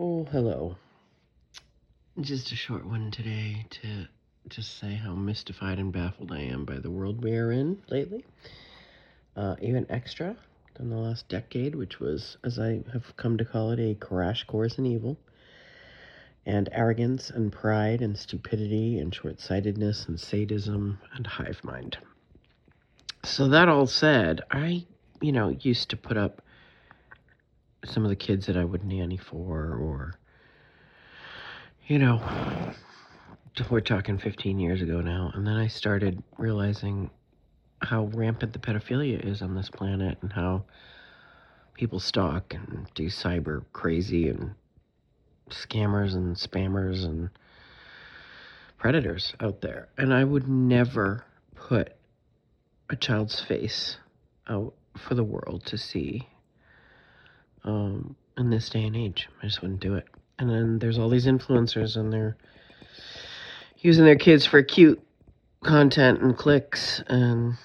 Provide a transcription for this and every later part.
Oh, hello. Just a short one today to just say how mystified and baffled I am by the world we are in lately. Even extra than the last decade, which was, as I have come to call it, a crash course in evil, and arrogance and pride and stupidity and short-sightedness and sadism and hive mind. So that all said, I, used to put up some of the kids that I would nanny for, or, you know, we're talking 15 years ago now, and then I started realizing how rampant the pedophilia is on this planet and how people stalk and do cyber crazy and scammers and spammers and predators out there. And I would never put a child's face out for the world to see in this day and age. I just wouldn't do it. And then there's all these influencers, and they're using their kids for cute content and clicks, and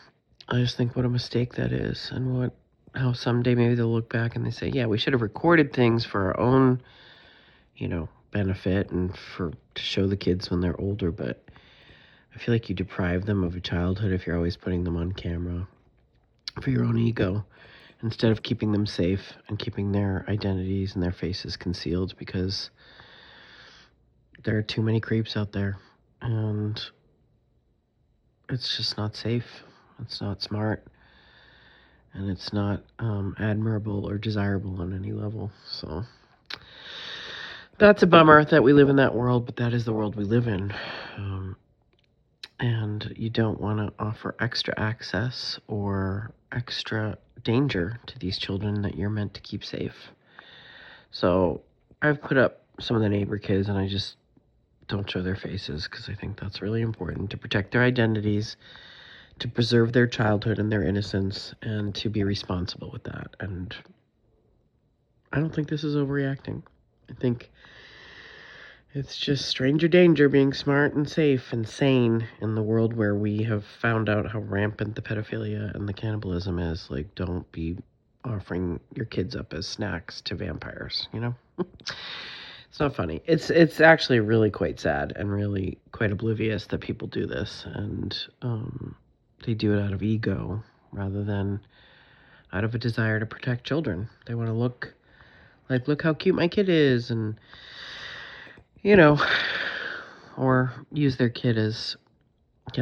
I just think what a mistake that is, and how someday maybe they'll look back and they say, yeah, we should have recorded things for our own, benefit and to show the kids when they're older. But I feel like you deprive them of a childhood if you're always putting them on camera for your own ego, instead of keeping them safe and keeping their identities and their faces concealed, because there are too many creeps out there, and it's just not safe. It's not smart, and it's not admirable or desirable on any level. So that's a bummer that we live in that world, but that is the world we live in. And you don't want to offer extra access or extra danger to these children that you're meant to keep safe. So I've put up some of the neighbor kids, and I just don't show their faces, because I think that's really important to protect their identities, to preserve their childhood and their innocence, and to be responsible with that. And I don't think this is overreacting. I think it's just stranger danger being smart and safe and sane in the world where we have found out how rampant the pedophilia and the cannibalism is. Like, don't be offering your kids up as snacks to vampires, It's not funny. It's actually really quite sad and really quite oblivious that people do this, and they do it out of ego rather than out of a desire to protect children. They want to look how cute my kid is, and or use their kid as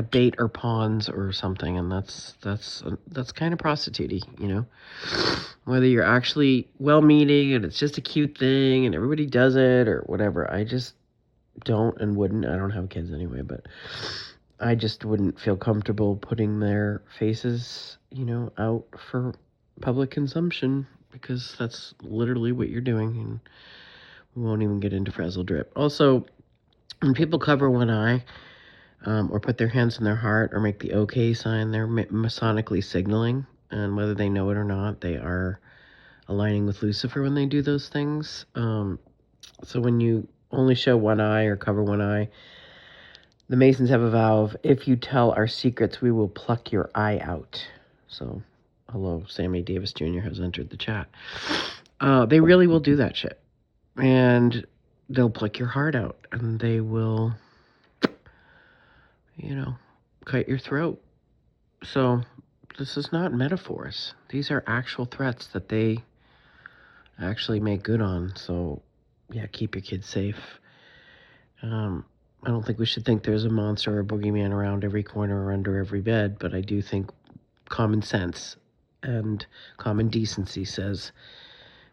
bait or pawns or something, and that's kind of prostituting, Whether you're actually well-meaning and it's just a cute thing and everybody does it or whatever, I just don't and wouldn't. I don't have kids anyway, but I just wouldn't feel comfortable putting their faces, out for public consumption, because that's literally what you're doing, and we won't even get into frazzle drip. Also, when people cover one eye, or put their hands on their heart or make the OK sign, they're masonically signaling, and whether they know it or not, they are aligning with Lucifer when they do those things. So when you only show one eye or cover one eye, the Masons have a vow of, if you tell our secrets, we will pluck your eye out. So, hello, Sammy Davis Jr. has entered the chat. They really will do that shit. And they'll pluck your heart out, and they will, cut your throat. So this is not metaphors. These are actual threats that they actually make good on. So, yeah, keep your kids safe. I don't think we should think there's a monster or a boogeyman around every corner or under every bed, but I do think common sense and common decency says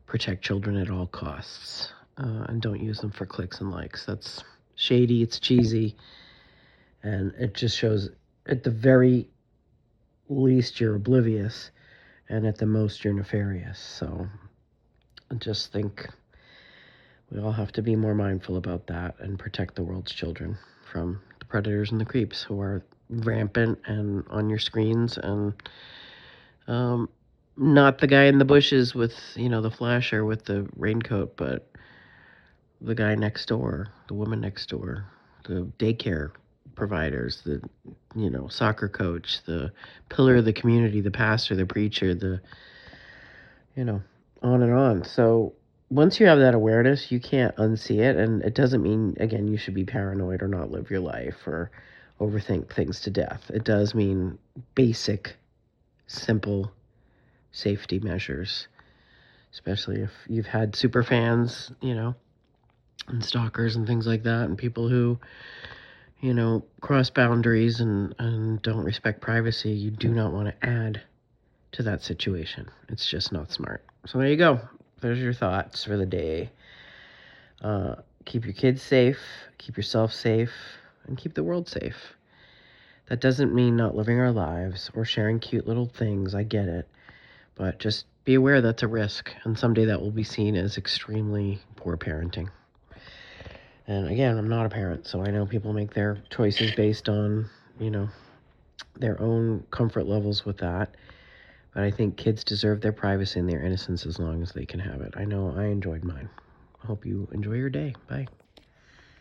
protect children at all costs, and don't use them for clicks and likes. That's shady, it's cheesy, and it just shows, at the very least, you're oblivious, and at the most, you're nefarious. So I just think we all have to be more mindful about that and protect the world's children from the predators and the creeps who are rampant and on your screens, and not the guy in the bushes with, the flasher with the raincoat, but the guy next door, the woman next door, the daycare providers, the, soccer coach, the pillar of the community, the pastor, the preacher, the, on and on. So once you have that awareness, you can't unsee it. And it doesn't mean, again, you should be paranoid or not live your life or overthink things to death. It does mean basic, simple safety measures, especially if you've had super fans, and stalkers and things like that, and people who, cross boundaries and don't respect privacy. You do not want to add to that situation. It's just not smart. So there you go. There's your thoughts for the day. Keep your kids safe, keep yourself safe, and keep the world safe. That doesn't mean not living our lives or sharing cute little things. I get it. But just be aware that's a risk, and someday that will be seen as extremely poor parenting. And again, I'm not a parent, so I know people make their choices based on, their own comfort levels with that. But I think kids deserve their privacy and their innocence as long as they can have it. I know I enjoyed mine. I hope you enjoy your day. Bye.